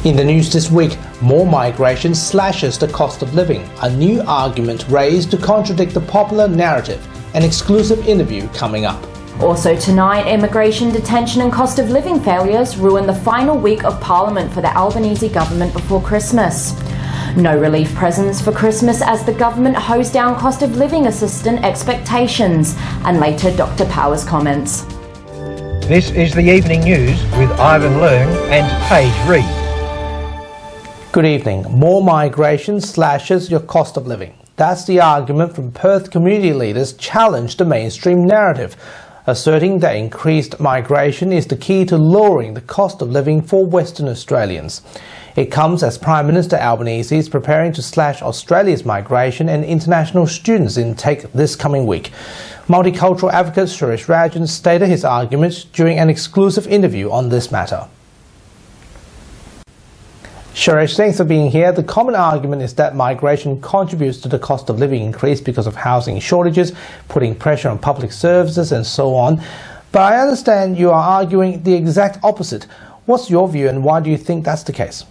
In the news this week, more migration slashes the cost of living, a new argument raised to contradict the popular narrative, an exclusive interview coming up. Also tonight, immigration detention and cost of living failures ruin the final week of Parliament for the Albanese government before Christmas. No relief presents for Christmas as the government hosed down cost of living assistant expectations, and later Dr. Power's comments. This is the evening news with Ivan Leung and Paige Reid. Good evening. More migration slashes your cost of living. That's the argument from Perth community leaders challenged the mainstream narrative, asserting that increased migration is the key to lowering the cost of living for Western Australians. It comes as Prime Minister Albanese is preparing to slash Australia's migration and international students intake this coming week. Multicultural advocate Suresh Rajan stated his argument during an exclusive interview on this matter. Suresh, thanks for being here. The common argument is that migration contributes to the cost of living increase because of housing shortages, putting pressure on public services and so on. But I understand you are arguing the exact opposite. What's your view and why do you think that's the case?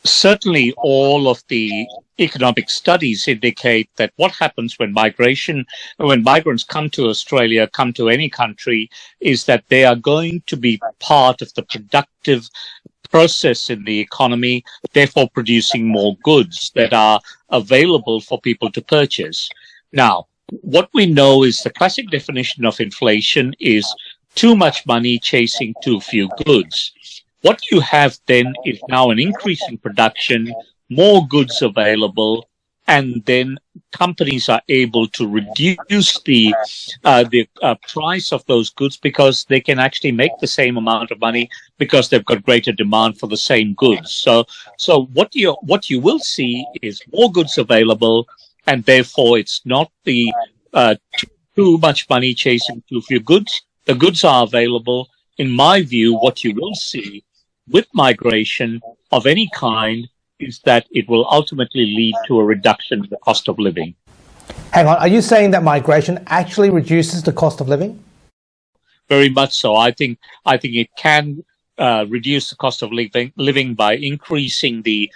Certainly all of the economic studies indicate that what happens when migrants come to Australia, come to any country, is that they are going to be part of the productive process in the economy, therefore producing more goods that are available for people to purchase. Now, what we know is the classic definition of inflation is too much money chasing too few goods. What you have then is now an increase in production, more goods available, and then companies are able to reduce the price of those goods because they can actually make the same amount of money because they've got greater demand for the same goods. So what you will see is more goods available, and therefore it's not the too much money chasing too few goods. The goods are available. In my view, what you will see with migration of any kind is that it will ultimately lead to a reduction in the cost of living. Hang on, are you saying that migration actually reduces the cost of living? Very much so. I think it can reduce the cost of living by increasing the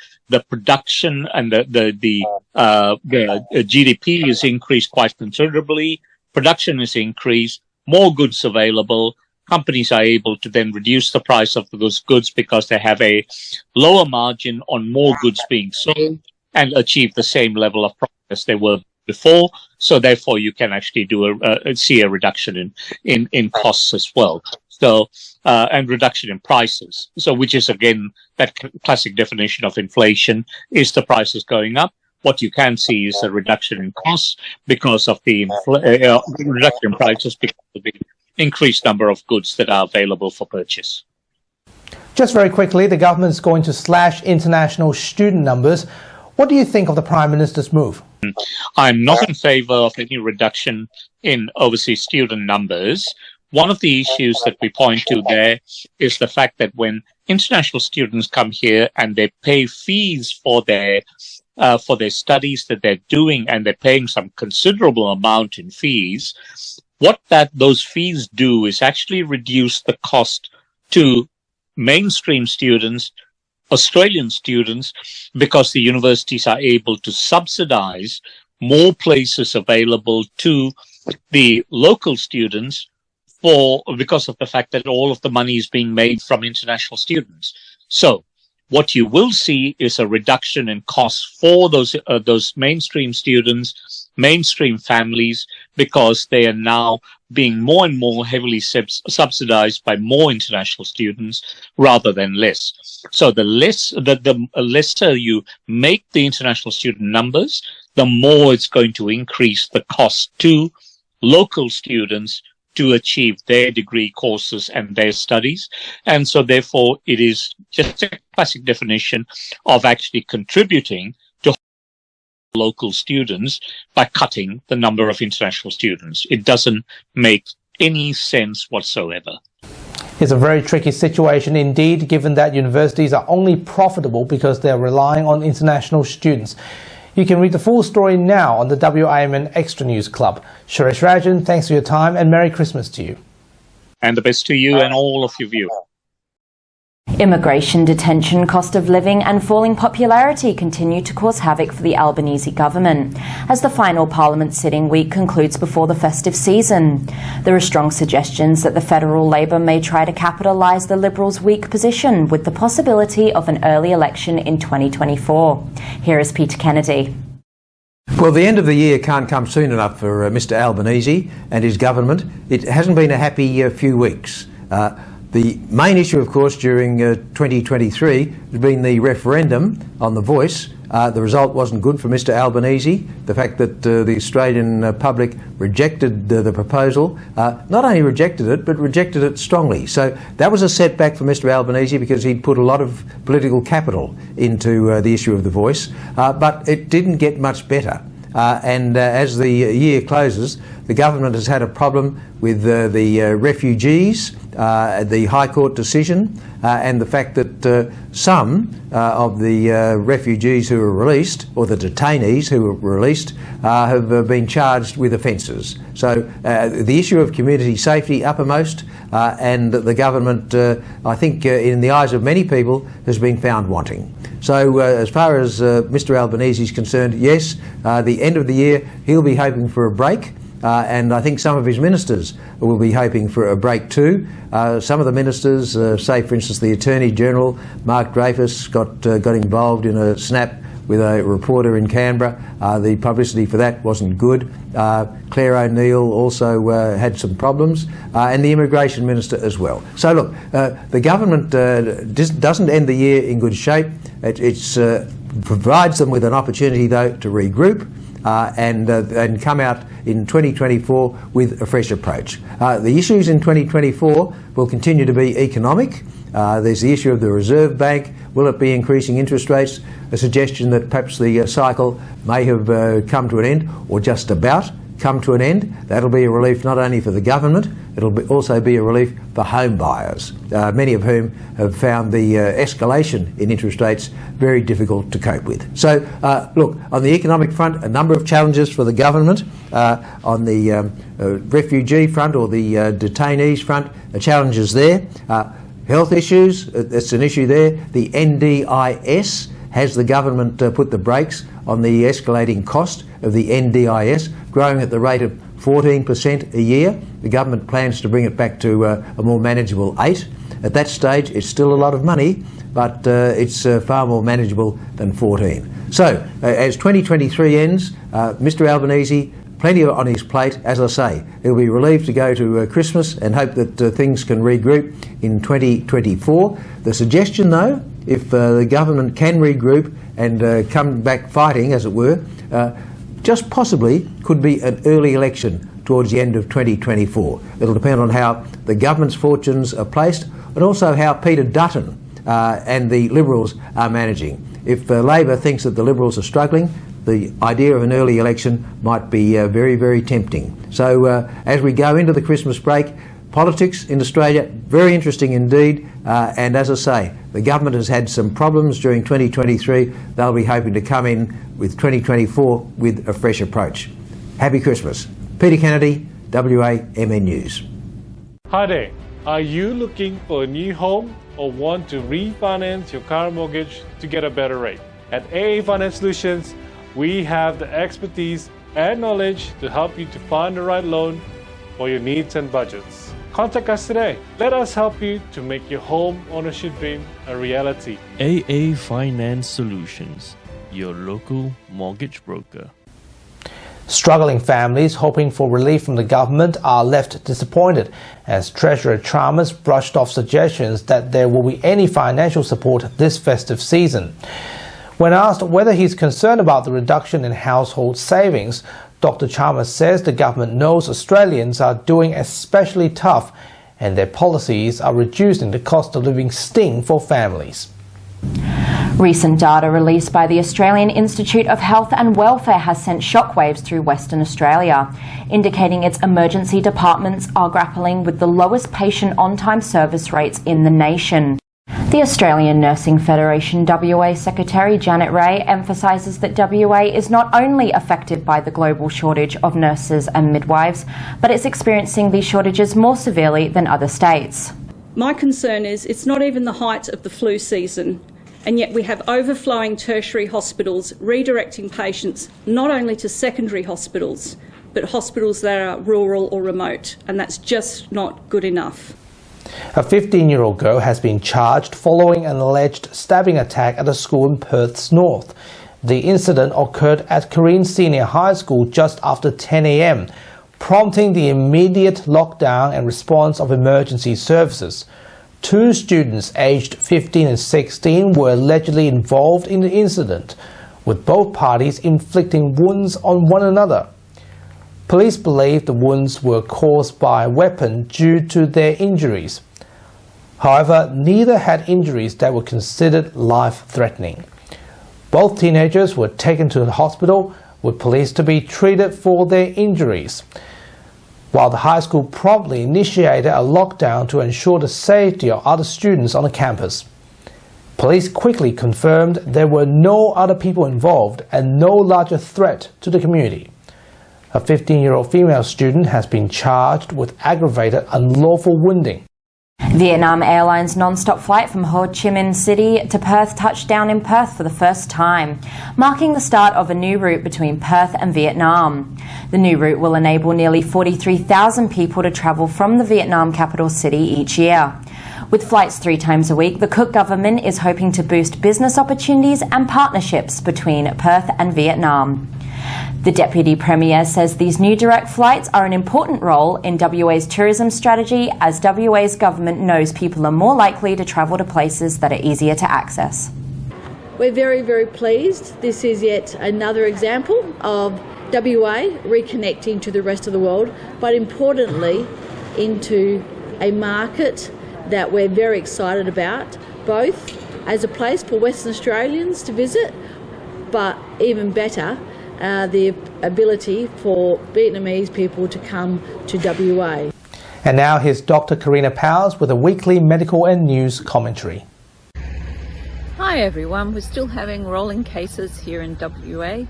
production, and the GDP is increased quite considerably. Production is increased, more goods available. Companies are able to then reduce the price of those goods because they have a lower margin on more goods being sold and achieve the same level of profit as they were before. So therefore, you can actually see a reduction in costs as well. So and reduction in prices. So which is again that classic definition of inflation is the prices going up. What you can see is a reduction in costs because of the reduction in prices because of the increased number of goods that are available for purchase. Just very quickly, the government is going to slash international student numbers. What do you think of the Prime Minister's move? I'm not in favour of any reduction in overseas student numbers. One of the issues that we point to there is the fact that when international students come here and they pay fees for their studies that they're doing, and they're paying some considerable amount in fees, what those fees do is actually reduce the cost to mainstream students, Australian students, because the universities are able to subsidize more places available to the local students because of the fact that all of the money is being made from international students. So what you will see is a reduction in costs for those mainstream students, mainstream families, because they are now being more and more heavily subsidized by more international students rather than less. So the lesser you make the international student numbers, the more it's going to increase the cost to local students to achieve their degree courses and their studies. And so therefore it is just a classic definition of actually contributing to local students by cutting the number of international students. It doesn't make any sense whatsoever. It's a very tricky situation indeed, given that universities are only profitable because they're relying on international students. You can read the full story now on the WIMN Extra News Club. Suresh Rajan, thanks for your time and Merry Christmas to you. And the best to you and all of your viewers. Immigration detention, cost of living and falling popularity continue to cause havoc for the Albanese government as the final Parliament sitting week concludes before the festive season. There are strong suggestions that the federal Labor may try to capitalise the Liberals' weak position with the possibility of an early election in 2024. Here is Peter Kennedy. Well, the end of the year can't come soon enough for Mr Albanese and his government. It hasn't been a happy few weeks. The main issue, of course, during 2023 has been the referendum on the voice. The result wasn't good for Mr Albanese. The fact that the Australian public rejected the proposal, not only rejected it, but rejected it strongly. So that was a setback for Mr Albanese because he'd put a lot of political capital into the issue of the voice, but it didn't get much better. And as the year closes, the government has had a problem with the refugees, the High Court decision, and the fact that some of the refugees who were released, or the detainees who were released, have been charged with offences. So the issue of community safety uppermost, and the government, I think, in the eyes of many people, has been found wanting. So as far as Mr Albanese is concerned, yes, the end of the year he'll be hoping for a break, and I think some of his ministers will be hoping for a break too. Some of the ministers, say for instance the Attorney General, Mark Dreyfus, got involved in a snap with a reporter in Canberra. The publicity for that wasn't good. Claire O'Neill also had some problems, and the Immigration Minister as well. So look, the government doesn't end the year in good shape. It provides them with an opportunity, though, to regroup and come out in 2024 with a fresh approach. The issues in 2024 will continue to be economic. There's the issue of the Reserve Bank. Will it be increasing interest rates? A suggestion that perhaps the cycle may have come to an end, or just about come to an end. That'll be a relief not only for the government, it'll also be a relief for home buyers, many of whom have found the escalation in interest rates very difficult to cope with. So, look, on the economic front, a number of challenges for the government. On the refugee front, or the detainees front, the challenges there. Health issues, that's an issue there. The NDIS, has the government put the brakes on the escalating cost of the NDIS, growing at the rate of 14% a year? The government plans to bring it back to a more manageable 8%. At that stage, it's still a lot of money, but it's far more manageable than 14%. So, as 2023 ends, Mr Albanese, plenty on his plate. As I say, he'll be relieved to go to Christmas and hope that things can regroup in 2024. The suggestion, though, if the government can regroup and come back fighting, as it were, just possibly could be an early election towards the end of 2024. It'll depend on how the government's fortunes are placed, and also how Peter Dutton and the Liberals are managing. If Labor thinks that the Liberals are struggling, the idea of an early election might be very, very tempting. So as we go into the Christmas break, politics in Australia, very interesting indeed, and as I say, the government has had some problems during 2023. They'll be hoping to come in with 2024 with a fresh approach. Happy Christmas. Peter Kennedy, WAMN News. Hi there. Are you looking for a new home or want to refinance your car mortgage to get a better rate? At AA Finance Solutions, we have the expertise and knowledge to help you to find the right loan for your needs and budgets. Contact us today. Let us help you to make your home ownership dream a reality. AA Finance Solutions, your local mortgage broker. Struggling families hoping for relief from the government are left disappointed as Treasurer Chalmers brushed off suggestions that there will be any financial support this festive season. When asked whether he's concerned about the reduction in household savings, Dr. Chalmers says the government knows Australians are doing especially tough and their policies are reducing the cost of living sting for families. Recent data released by the Australian Institute of Health and Welfare has sent shockwaves through Western Australia, indicating its emergency departments are grappling with the lowest patient on-time service rates in the nation. The Australian Nursing Federation WA Secretary Janet Ray emphasises that WA is not only affected by the global shortage of nurses and midwives, but it's experiencing these shortages more severely than other states. My concern is it's not even the height of the flu season, and yet we have overflowing tertiary hospitals redirecting patients not only to secondary hospitals, but hospitals that are rural or remote, and that's just not good enough. A 15-year-old girl has been charged following an alleged stabbing attack at a school in Perth's north. The incident occurred at Korean Senior High School just after 10 a.m, prompting the immediate lockdown and response of emergency services. 2 students aged 15 and 16 were allegedly involved in the incident, with both parties inflicting wounds on one another. Police believe the wounds were caused by a weapon due to their injuries. However, neither had injuries that were considered life-threatening. Both teenagers were taken to the hospital, with police to be treated for their injuries, while the high school promptly initiated a lockdown to ensure the safety of other students on the campus. Police quickly confirmed there were no other people involved and no larger threat to the community. A 15-year-old female student has been charged with aggravated unlawful wounding. Vietnam Airlines non-stop flight from Ho Chi Minh City to Perth touched down in Perth for the first time, marking the start of a new route between Perth and Vietnam. The new route will enable nearly 43,000 people to travel from the Vietnam capital city each year. With flights 3 times a week, the Cook government is hoping to boost business opportunities and partnerships between Perth and Vietnam. The Deputy Premier says these new direct flights are an important role in WA's tourism strategy, as WA's government knows people are more likely to travel to places that are easier to access. We're very, very pleased. This is yet another example of WA reconnecting to the rest of the world, but importantly into a market that we're very excited about, both as a place for Western Australians to visit, but even better, the ability for Vietnamese people to come to WA. And now here's Dr. Karina Powers with a weekly medical and news commentary. Hi everyone, we're still having rolling cases here in WA.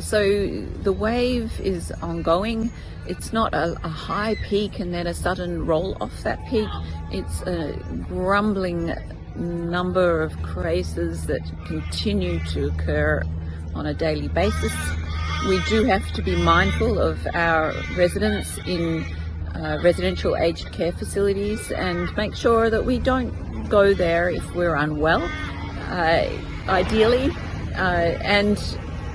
So the wave is ongoing. It's not a high peak and then a sudden roll off that peak. It's a grumbling number of cases that continue to occur on a daily basis. We do have to be mindful of our residents in residential aged care facilities and make sure that we don't go there if we're unwell, ideally. And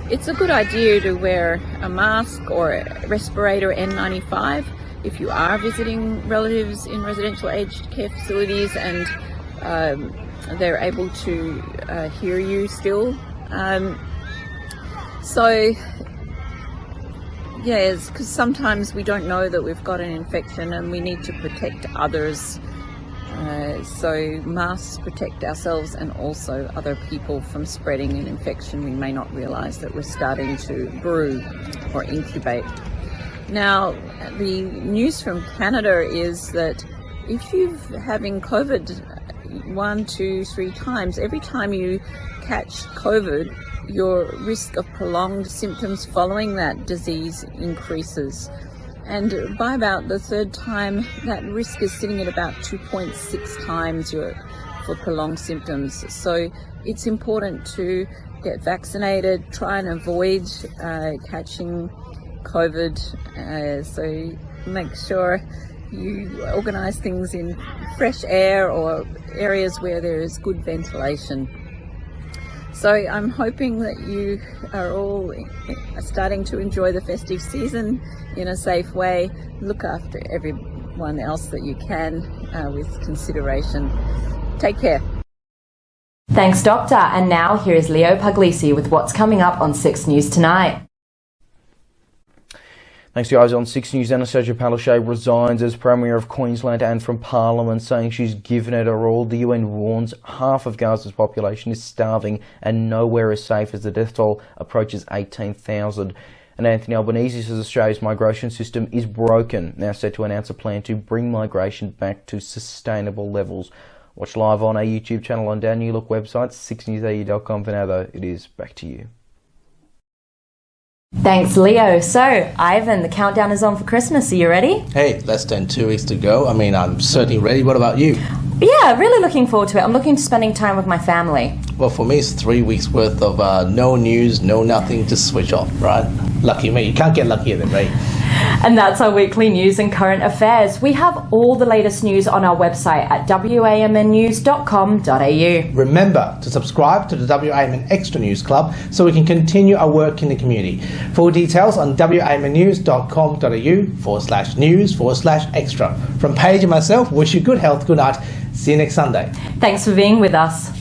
it's a good idea to wear a mask or a respirator N95 if you are visiting relatives in residential aged care facilities and they're able to hear you still. So, yes, because sometimes we don't know that we've got an infection and we need to protect others. So masks protect ourselves and also other people from spreading an infection we may not realise that we're starting to brew or incubate. Now, the news from Canada is that if you're having COVID 1, 2, 3 times, every time you catch COVID, your risk of prolonged symptoms following that disease increases. And by about the 3rd time, that risk is sitting at about 2.6 times for prolonged symptoms. So it's important to get vaccinated, try and avoid catching COVID. So make sure you organise things in fresh air or areas where there is good ventilation. So I'm hoping that you are all starting to enjoy the festive season in a safe way. Look after everyone else that you can with consideration. Take care. Thanks, Doctor. And now here is Leo Puglisi with what's coming up on 6 News Tonight. Thanks guys. On 6 News, Anastasia Palaszczuk resigns as Premier of Queensland and from Parliament, saying she's given it her all. The UN warns half of Gaza's population is starving and nowhere is safe as the death toll approaches 18,000. And Anthony Albanese says Australia's migration system is broken, now set to announce a plan to bring migration back to sustainable levels. Watch live on our YouTube channel, on our New Look website, 6newsau.com. For now though, it is back to you. Thanks, Leo. So, Ivan, the countdown is on for Christmas. Are you ready? Hey, less than 2 weeks to go. I mean, I'm certainly ready. What about you? Yeah, really looking forward to it. I'm looking to spending time with my family. Well, for me, it's 3 weeks worth of no news, no nothing, just switch off, right? Lucky me. You can't get luckier than me. And that's our weekly news and current affairs. We have all the latest news on our website at wamnnews.com.au. Remember to subscribe to the WAMN Extra News Club so we can continue our work in the community. Full details on wamnnews.com.au/news/extra. From Paige and myself, wish you good health, good night. See you next Sunday. Thanks for being with us.